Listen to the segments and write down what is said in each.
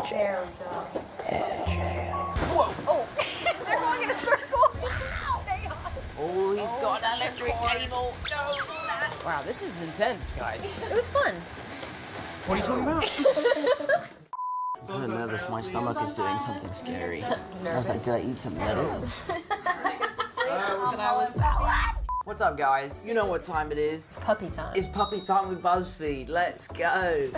There we go. Whoa! Oh, they're going in a circle. Oh, he's got an electric cable. No! Wow, this is intense, guys. It was fun. What are you talking about? I'm kind of nervous. My stomach is doing something scary. I was like, did I eat some lettuce? What's up, guys? You know what time it is. Puppy time. It's puppy time with BuzzFeed. Let's go.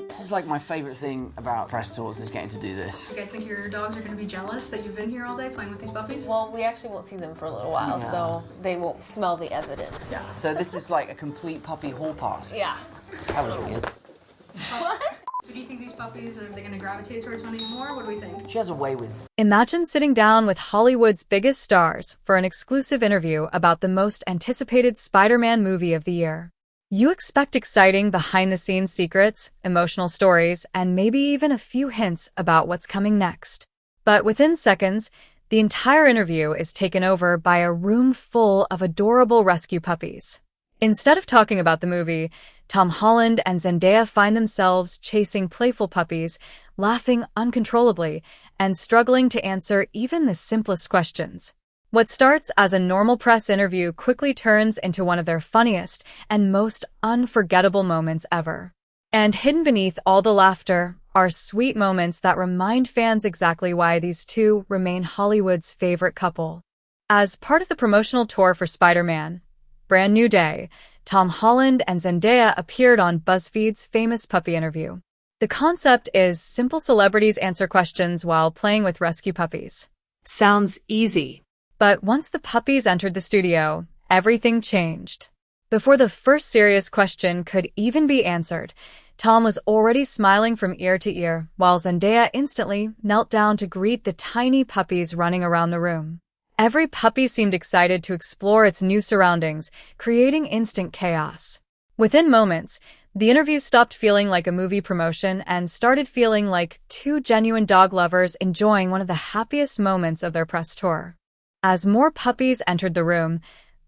This is like my favorite thing about press tours is getting to do this. You guys think your dogs are going to be jealous that you've been here all day playing with these puppies? Well, we actually won't see them for a little while, so they won't smell the evidence. Yeah. So this is like a complete puppy hall pass. Yeah. That was weird. What? Do you think these puppies, are they going to gravitate towards one anymore? What do we think? She has a way with... Imagine sitting down with Hollywood's biggest stars for an exclusive interview about the most anticipated Spider-Man movie of the year. You expect exciting behind-the-scenes secrets, emotional stories, and maybe even a few hints about what's coming next. But within seconds, the entire interview is taken over by a room full of adorable rescue puppies. Instead of talking about the movie, Tom Holland and Zendaya find themselves chasing playful puppies, laughing uncontrollably, and struggling to answer even the simplest questions. What starts as a normal press interview quickly turns into one of their funniest and most unforgettable moments ever. And hidden beneath all the laughter are sweet moments that remind fans exactly why these two remain Hollywood's favorite couple. As part of the promotional tour for Spider-Man, Brand New Day, Tom Holland and Zendaya appeared on BuzzFeed's famous puppy interview. The concept is simple celebrities answer questions while playing with rescue puppies. Sounds easy. But once the puppies entered the studio, everything changed. Before the first serious question could even be answered, Tom was already smiling from ear to ear, while Zendaya instantly knelt down to greet the tiny puppies running around the room. Every puppy seemed excited to explore its new surroundings, creating instant chaos. Within moments, the interview stopped feeling like a movie promotion and started feeling like two genuine dog lovers enjoying one of the happiest moments of their press tour. As more puppies entered the room,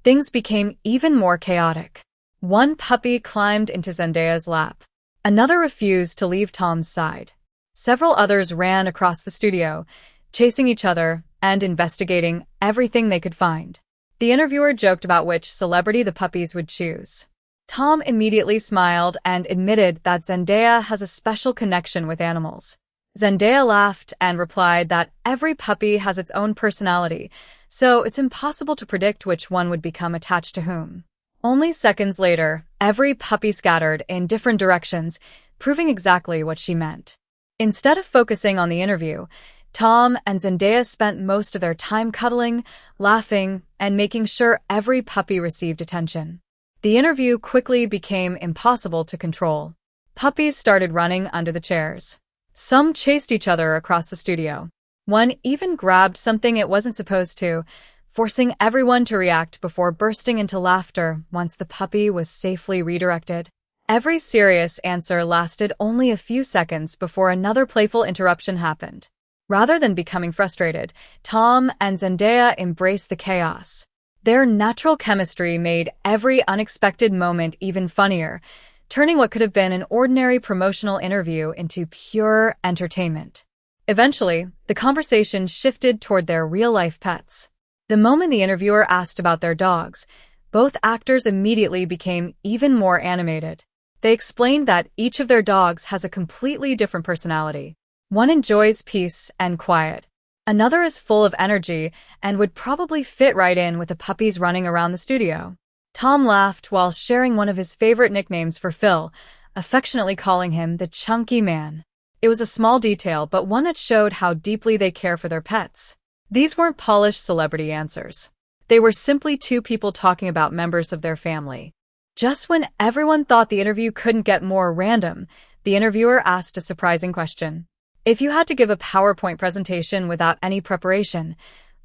things became even more chaotic. One puppy climbed into Zendaya's lap. Another refused to leave Tom's side. Several others ran across the studio, chasing each other and investigating everything they could find. The interviewer joked about which celebrity the puppies would choose. Tom immediately smiled and admitted that Zendaya has a special connection with animals. Zendaya laughed and replied that every puppy has its own personality, so it's impossible to predict which one would become attached to whom. Only seconds later, every puppy scattered in different directions, proving exactly what she meant. Instead of focusing on the interview, Tom and Zendaya spent most of their time cuddling, laughing, and making sure every puppy received attention. The interview quickly became impossible to control. Puppies started running under the chairs. Some chased each other across the studio. One even grabbed something it wasn't supposed to, forcing everyone to react before bursting into laughter once the puppy was safely redirected. Every serious answer lasted only a few seconds before another playful interruption happened. Rather than becoming frustrated, Tom and Zendaya embraced the chaos. Their natural chemistry made every unexpected moment even funnier, turning what could have been an ordinary promotional interview into pure entertainment. Eventually, the conversation shifted toward their real-life pets. The moment the interviewer asked about their dogs, both actors immediately became even more animated. They explained that each of their dogs has a completely different personality. One enjoys peace and quiet. Another is full of energy and would probably fit right in with the puppies running around the studio. Tom laughed while sharing one of his favorite nicknames for Phil, affectionately calling him the Chunky Man. It was a small detail, but one that showed how deeply they care for their pets. These weren't polished celebrity answers. They were simply two people talking about members of their family. Just when everyone thought the interview couldn't get more random, the interviewer asked a surprising question. If you had to give a PowerPoint presentation without any preparation,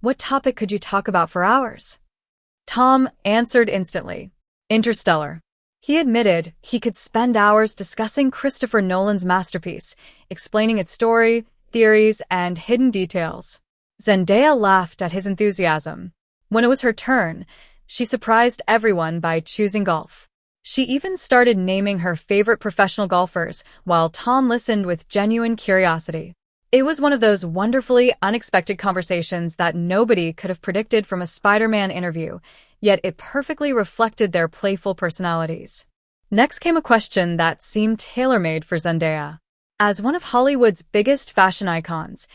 what topic could you talk about for hours? Tom answered instantly. Interstellar. He admitted he could spend hours discussing Christopher Nolan's masterpiece, explaining its story, theories, and hidden details. Zendaya laughed at his enthusiasm. When it was her turn, She surprised everyone by choosing golf. She even started naming her favorite professional golfers, while Tom listened with genuine curiosity. It was one of those wonderfully unexpected conversations that nobody could have predicted from a Spider-Man interview, yet it perfectly reflected their playful personalities. Next came a question that seemed tailor-made for Zendaya. As one of Hollywood's biggest fashion icons,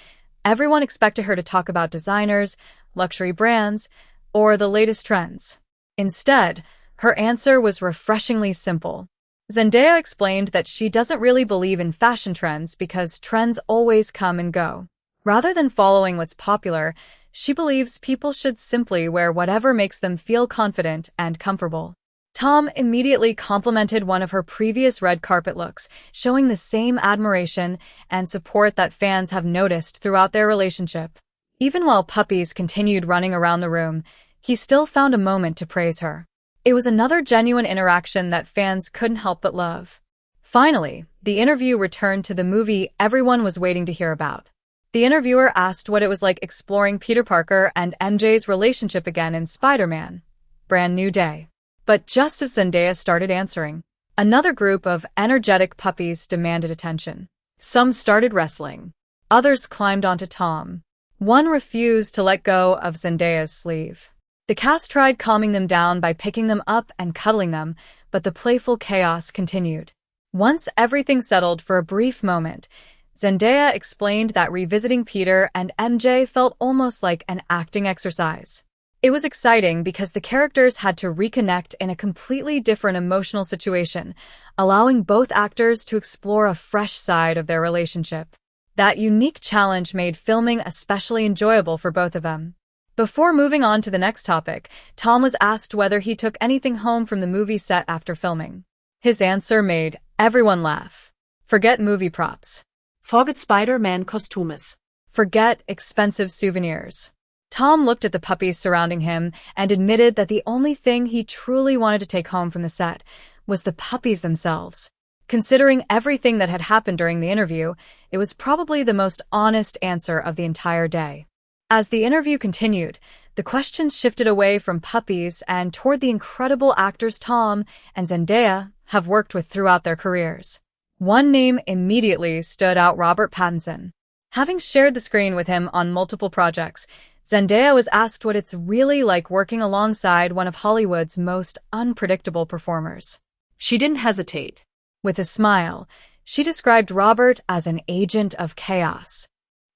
everyone expected her to talk about designers, luxury brands, or the latest trends. Instead, her answer was refreshingly simple. Zendaya explained that she doesn't really believe in fashion trends because trends always come and go. Rather than following what's popular, she believes people should simply wear whatever makes them feel confident and comfortable. Tom immediately complimented one of her previous red carpet looks, showing the same admiration and support that fans have noticed throughout their relationship. Even while puppies continued running around the room, he still found a moment to praise her. It was another genuine interaction that fans couldn't help but love. Finally, the interview returned to the movie everyone was waiting to hear about. The interviewer asked what it was like exploring Peter Parker and MJ's relationship again in Spider-Man: Brand New Day. But just as Zendaya started answering, another group of energetic puppies demanded attention. Some started wrestling. Others climbed onto Tom. One refused to let go of Zendaya's sleeve. The cast tried calming them down by picking them up and cuddling them, but the playful chaos continued. Once everything settled for a brief moment, Zendaya explained that revisiting Peter and MJ felt almost like an acting exercise. It was exciting because the characters had to reconnect in a completely different emotional situation, allowing both actors to explore a fresh side of their relationship. That unique challenge made filming especially enjoyable for both of them. Before moving on to the next topic, Tom was asked whether he took anything home from the movie set after filming. His answer made everyone laugh. Forget movie props. Forget Spider-Man costumes. Forget expensive souvenirs. Tom looked at the puppies surrounding him and admitted that the only thing he truly wanted to take home from the set was the puppies themselves. Considering everything that had happened during the interview, it was probably the most honest answer of the entire day. As the interview continued, the questions shifted away from puppies and toward the incredible actors Tom and Zendaya have worked with throughout their careers. One name immediately stood out: Robert Pattinson. Having shared the screen with him on multiple projects, Zendaya was asked what it's really like working alongside one of Hollywood's most unpredictable performers. She didn't hesitate. With a smile, she described Robert as an agent of chaos.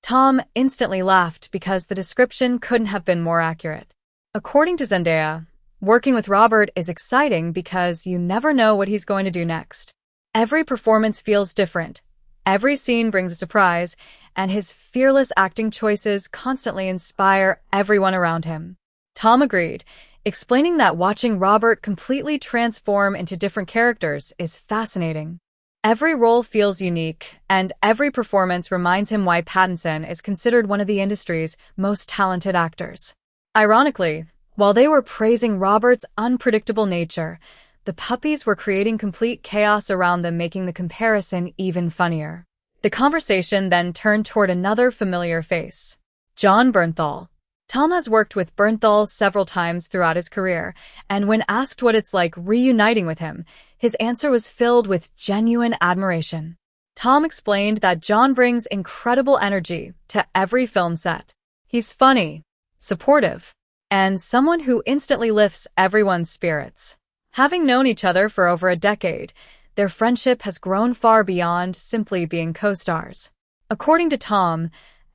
Tom instantly laughed because the description couldn't have been more accurate. According to Zendaya, working with Robert is exciting because you never know what he's going to do next. Every performance feels different, every scene brings a surprise, and his fearless acting choices constantly inspire everyone around him. Tom agreed, explaining that watching Robert completely transform into different characters is fascinating. Every role feels unique, and every performance reminds him why Pattinson is considered one of the industry's most talented actors. Ironically, while they were praising Robert's unpredictable nature, the puppies were creating complete chaos around them, making the comparison even funnier. The conversation then turned toward another familiar face: Jon Bernthal. Tom has worked with Bernthal several times throughout his career, and when asked what it's like reuniting with him, his answer was filled with genuine admiration. Tom explained that Jon brings incredible energy to every film set. He's funny, supportive, and someone who instantly lifts everyone's spirits. Having known each other for over a decade, their friendship has grown far beyond simply being co-stars. According to Tom,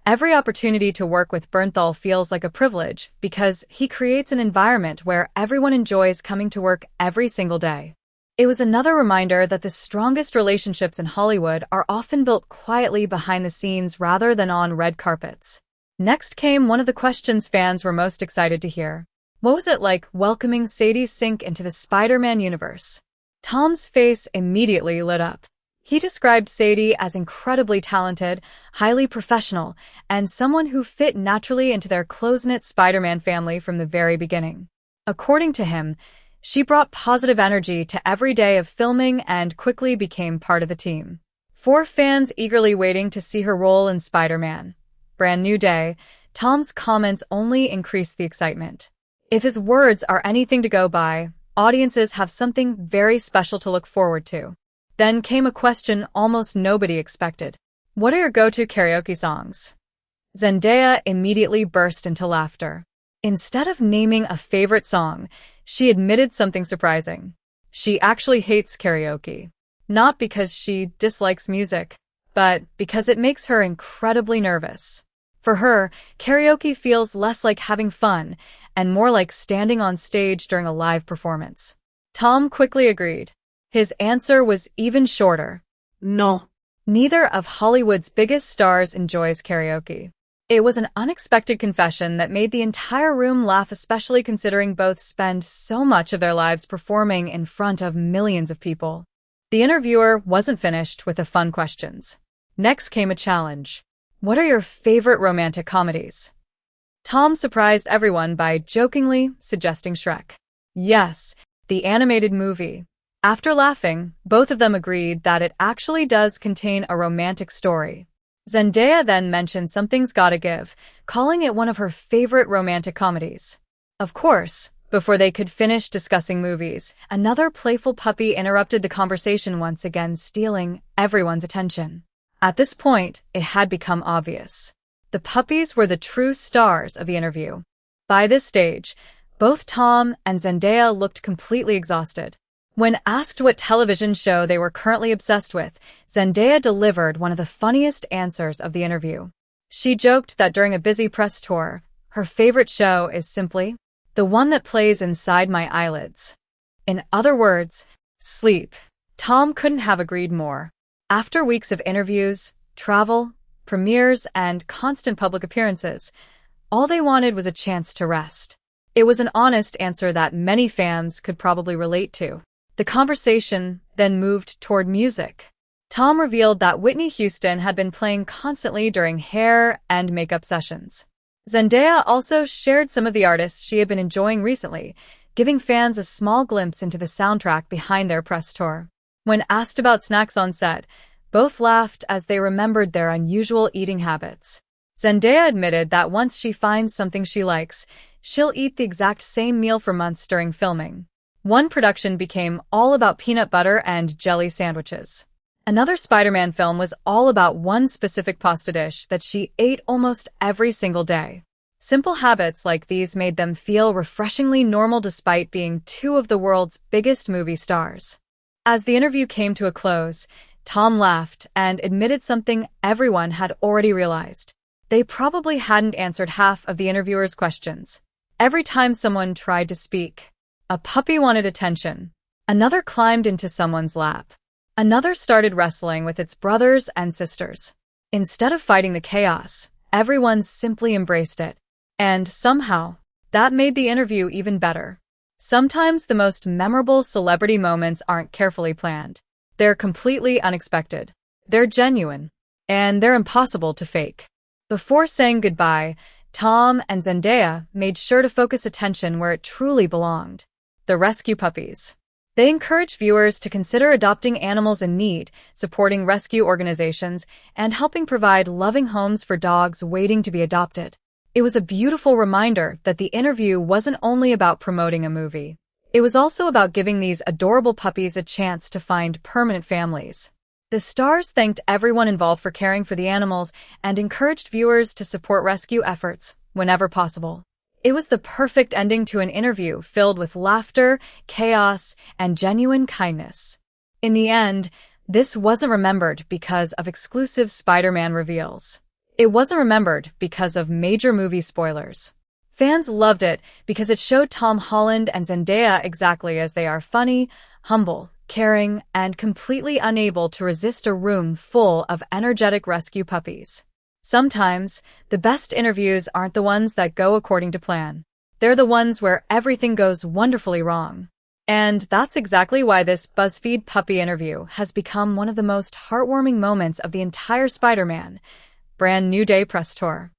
every opportunity to work with Bernthal feels like a privilege because he creates an environment where everyone enjoys coming to work every single day. It was another reminder that the strongest relationships in Hollywood are often built quietly behind the scenes rather than on red carpets. Next came one of the questions fans were most excited to hear. What was it like welcoming Sadie Sink into the Spider-Man universe? Tom's face immediately lit up. He described Sadie as incredibly talented, highly professional, and someone who fit naturally into their close-knit Spider-Man family from the very beginning. According to him, she brought positive energy to every day of filming and quickly became part of the team. For fans eagerly waiting to see her role in Spider-Man: Brand New Day, Tom's comments only increased the excitement. If his words are anything to go by, audiences have something very special to look forward to. Then came a question almost nobody expected. What are your go-to karaoke songs? Zendaya immediately burst into laughter. Instead of naming a favorite song, she admitted something surprising. She actually hates karaoke. Not because she dislikes music, but because it makes her incredibly nervous. For her, karaoke feels less like having fun and more like standing on stage during a live performance. Tom quickly agreed. His answer was even shorter. No. Neither of Hollywood's biggest stars enjoys karaoke. It was an unexpected confession that made the entire room laugh, especially considering both spend so much of their lives performing in front of millions of people. The interviewer wasn't finished with the fun questions. Next came a challenge. What are your favorite romantic comedies? Tom surprised everyone by jokingly suggesting Shrek. Yes, the animated movie. After laughing, both of them agreed that it actually does contain a romantic story. Zendaya then mentioned Something's Gotta Give, calling it one of her favorite romantic comedies. Of course, before they could finish discussing movies, another playful puppy interrupted the conversation, once again stealing everyone's attention. At this point, it had become obvious. The puppies were the true stars of the interview. By this stage, both Tom and Zendaya looked completely exhausted. When asked what television show they were currently obsessed with, Zendaya delivered one of the funniest answers of the interview. She joked that during a busy press tour, her favorite show is simply the one that plays inside my eyelids. In other words, sleep. Tom couldn't have agreed more. After weeks of interviews, travel, premieres, and constant public appearances, all they wanted was a chance to rest. It was an honest answer that many fans could probably relate to. The conversation then moved toward music. Tom revealed that Whitney Houston had been playing constantly during hair and makeup sessions. Zendaya also shared some of the artists she had been enjoying recently, giving fans a small glimpse into the soundtrack behind their press tour. When asked about snacks on set, both laughed as they remembered their unusual eating habits. Zendaya admitted that once she finds something she likes, she'll eat the exact same meal for months during filming. One production became all about peanut butter and jelly sandwiches. Another Spider-Man film was all about one specific pasta dish that she ate almost every single day. Simple habits like these made them feel refreshingly normal despite being two of the world's biggest movie stars. As the interview came to a close, Tom laughed and admitted something everyone had already realized. They probably hadn't answered half of the interviewer's questions. Every time someone tried to speak, a puppy wanted attention. Another climbed into someone's lap. Another started wrestling with its brothers and sisters. Instead of fighting the chaos, everyone simply embraced it. And somehow, that made the interview even better. Sometimes the most memorable celebrity moments aren't carefully planned. They're completely unexpected. They're genuine. And they're impossible to fake. Before saying goodbye, Tom and Zendaya made sure to focus attention where it truly belonged: the rescue puppies. They encouraged viewers to consider adopting animals in need, supporting rescue organizations, and helping provide loving homes for dogs waiting to be adopted. It was a beautiful reminder that the interview wasn't only about promoting a movie. It was also about giving these adorable puppies a chance to find permanent families. The stars thanked everyone involved for caring for the animals and encouraged viewers to support rescue efforts whenever possible. It was the perfect ending to an interview filled with laughter, chaos, and genuine kindness. In the end, this wasn't remembered because of exclusive Spider-Man reveals. It wasn't remembered because of major movie spoilers. Fans loved it because it showed Tom Holland and Zendaya exactly as they are: funny, humble, caring, and completely unable to resist a room full of energetic rescue puppies. Sometimes, the best interviews aren't the ones that go according to plan. They're the ones where everything goes wonderfully wrong. And that's exactly why this BuzzFeed puppy interview has become one of the most heartwarming moments of the entire Spider-Man Brand New Day press tour.